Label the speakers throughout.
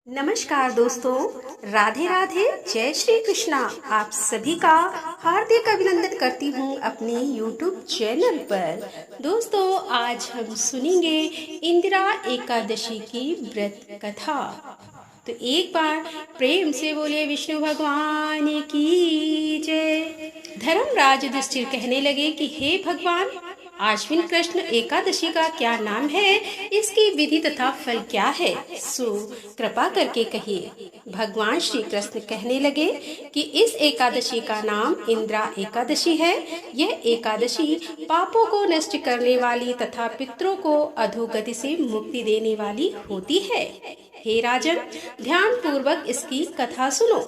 Speaker 1: नमस्कार दोस्तों, राधे राधे, जय श्री कृष्णा। आप सभी का हार्दिक अभिनंदन करती हूँ अपने YouTube चैनल पर। दोस्तों, आज हम सुनेंगे इंदिरा एकादशी की व्रत कथा। तो एक बार प्रेम से बोले विष्णु भगवान की जय। धर्मराज युधिष्ठिर कहने लगे कि हे भगवान, आश्विन कृष्ण एकादशी का क्या नाम है, इसकी विधि तथा फल क्या है, सो कृपा करके कहिए। भगवान श्री कृष्ण कहने लगे कि इस एकादशी का नाम इंदिरा एकादशी है। यह एकादशी पापों को नष्ट करने वाली तथा पितरों को अधोगति से मुक्ति देने वाली होती है। हे राजन, ध्यान पूर्वक इसकी कथा सुनो।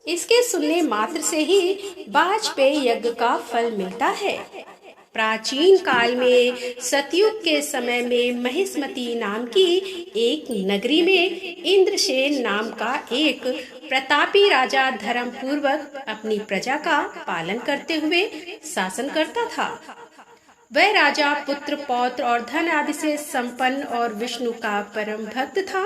Speaker 1: इसके सुनने मात्र से ही वाजपेयी यज्ञ का फल मिलता है। प्राचीन काल में सतयुग के समय में महिष्मती नाम की एक नगरी में इंद्रसेन नाम का एक प्रतापी राजा धर्म पूर्वक अपनी प्रजा का पालन करते हुए शासन करता था। वह राजा पुत्र पौत्र और धन आदि से संपन्न और विष्णु का परम भक्त था।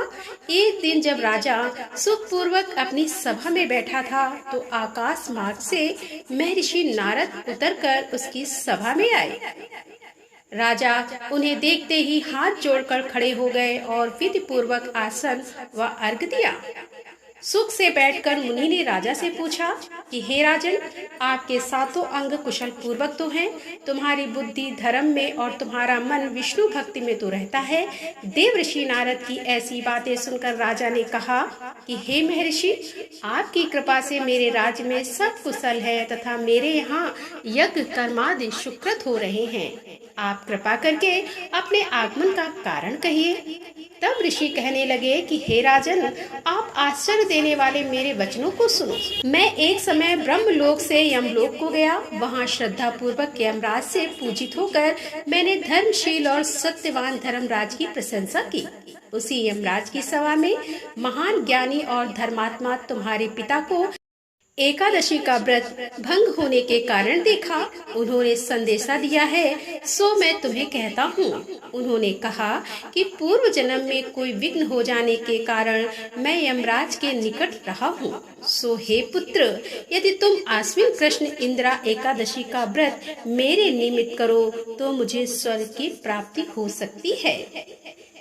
Speaker 1: एक दिन जब राजा सुखपूर्वक अपनी सभा में बैठा था तो आकाश मार्ग से महर्षि नारद उतरकर उसकी सभा में आए। राजा उन्हें देखते ही हाथ जोड़कर खड़े हो गए और विधि पूर्वक आसन व अर्घ दिया। सुख से बैठकर मुनि ने राजा से पूछा कि हे राजन, आपके सातों अंग कुशल पूर्वक तो हैं, तुम्हारी बुद्धि धर्म में और तुम्हारा मन विष्णु भक्ति में तो रहता है। देवर्षि नारद की ऐसी बातें सुनकर राजा ने कहा कि हे महर्षि, आपकी कृपा से मेरे राज्य में सब कुशल है तथा मेरे यहाँ यज्ञ कर्मादि सुकृत हो रहे हैं। आप कृपा करके अपने आगमन का कारण कहिए। तब ऋषि कहने लगे कि हे राजन, आप आश्चर्य देने वाले मेरे वचनों को सुनो। मैं एक समय ब्रह्मलोक से यमलोक को गया। वहाँ श्रद्धा पूर्वक यमराज से पूजित होकर मैंने धर्मशील और सत्यवान धर्मराज की प्रशंसा की। उसी यमराज की सभा में महान ज्ञानी और धर्मात्मा तुम्हारे पिता को एकादशी का व्रत भंग होने के कारण देखा। उन्होंने संदेशा दिया है, सो मैं तुम्हें कहता हूँ। उन्होंने कहा कि पूर्व जन्म में कोई विघ्न हो जाने के कारण मैं यमराज के निकट रहा हूँ। सो हे पुत्र, यदि तुम आश्विन कृष्ण इंदिरा एकादशी का व्रत मेरे निमित्त करो तो मुझे स्वर्ग की प्राप्ति हो सकती है।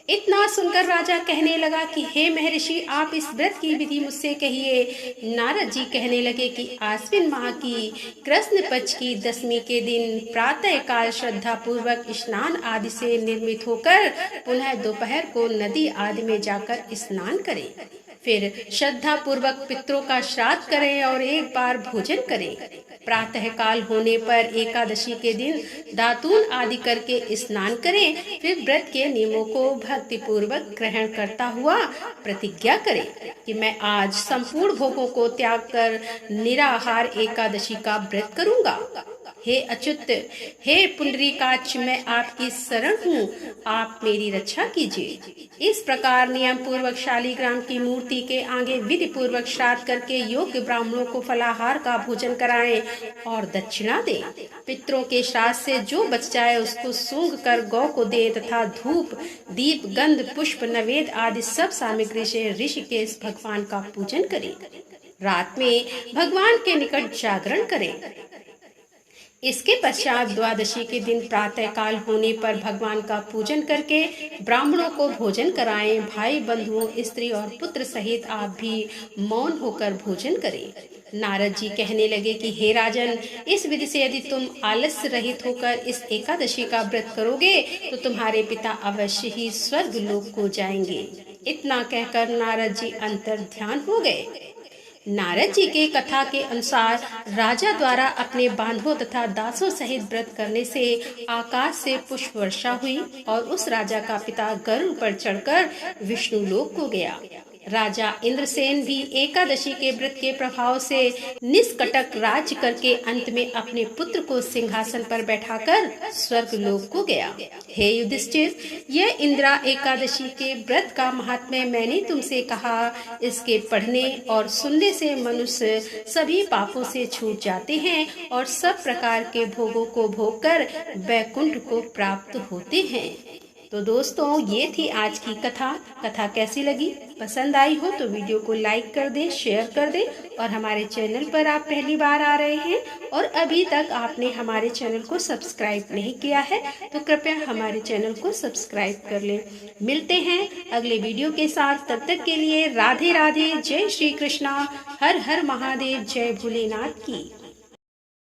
Speaker 1: इतना सुनकर राजा कहने लगा कि हे महर्षि, आप इस व्रत की विधि मुझसे कहिए। नारद जी कहने लगे कि आश्विन माह की कृष्ण पक्ष की दशमी के दिन प्रातः काल श्रद्धा पूर्वक स्नान आदि से निर्मित होकर पुनः दोपहर को नदी आदि में जाकर स्नान करें। फिर श्रद्धा पूर्वक पितरों का श्राद्ध करें और एक बार भोजन करें। प्रातः काल होने पर एकादशी के दिन दातून आदि करके स्नान करें। फिर व्रत के नियमों को भक्ति पूर्वक ग्रहण करता हुआ प्रतिज्ञा करें कि मैं आज संपूर्ण भोगों को त्याग कर निराहार एकादशी का व्रत करूंगा। हे अच्युत, हे पुंडरीकाक्ष, मैं आपकी शरण हूँ, आप मेरी रक्षा कीजिए। इस प्रकार नियम पूर्वक शालिग्राम की मूर्ति के आगे विधि पूर्वक श्राद्ध करके योग्य ब्राह्मणों को फलाहार का भोजन कराएं और दक्षिणा दें। पितरों के श्राद्ध से जो बच जाए उसको सूंघ कर गौ को दें तथा धूप दीप गंध पुष्प नवेद आदि सब सामग्री से ऋषिकेश भगवान का पूजन करें। रात में भगवान के निकट जागरण करें। इसके पश्चात द्वादशी के दिन प्रातः काल होने पर भगवान का पूजन करके ब्राह्मणों को भोजन कराएं। भाई बंधुओं स्त्री और पुत्र सहित आप भी मौन होकर भोजन करें। नारद जी कहने लगे कि हे राजन, इस विधि से यदि तुम आलस्य रहित होकर इस एकादशी का व्रत करोगे तो तुम्हारे पिता अवश्य ही स्वर्ग लोक को जाएंगे। इतना कहकर नारद जी अंतर ध्यान हो गए। नारद जी के कथा के अनुसार राजा द्वारा अपने बांधवों तथा दासों सहित व्रत करने से आकाश से पुष्प वर्षा हुई और उस राजा का पिता गरुड़ पर चढ़कर विष्णु लोक को गया। राजा इंद्रसेन भी एकादशी के व्रत के प्रभाव से निष्कटक राज्य करके अंत में अपने पुत्र को सिंहासन पर बैठाकर स्वर्ग लोक को गया। हे युधिष्ठिर, यह इंदिरा एकादशी के व्रत का महात्म्य मैंने तुमसे कहा। इसके पढ़ने और सुनने से मनुष्य सभी पापों से छूट जाते हैं और सब प्रकार के भोगों को भोग कर वैकुंठ को प्राप्त होते हैं। तो दोस्तों ये थी आज की कथा। कथा कैसी लगी? पसंद आई हो तो वीडियो को लाइक कर दें, शेयर कर दें। और हमारे चैनल पर आप पहली बार आ रहे हैं और अभी तक आपने हमारे चैनल को सब्सक्राइब नहीं किया है तो कृपया हमारे चैनल को सब्सक्राइब कर लें। मिलते हैं अगले वीडियो के साथ। तब तक के लिए राधे राधे, जय श्री कृष्णा, हर हर महादेव, जय भोलेनाथ की।